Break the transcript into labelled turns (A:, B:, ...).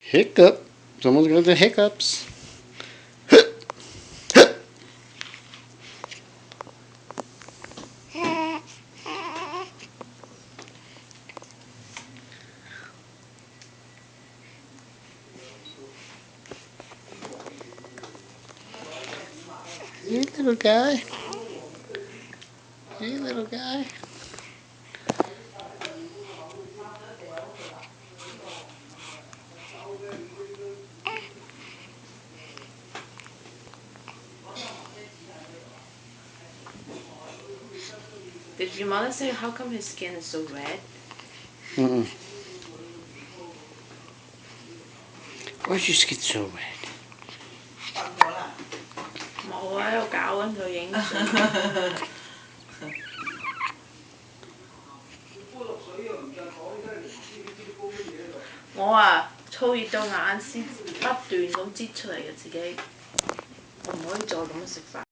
A: Hiccup. Someone's got the hiccups. Hey, little guy. Hey, little guy.
B: Did your mother say how come his skin is so red?
A: Mm-mm. Why's your skin so red?
B: 冇啊，喺度搞緊佢影相。我啊，燥熱到眼先不斷咁擠出嚟嘅自己，我唔可以再咁樣食飯。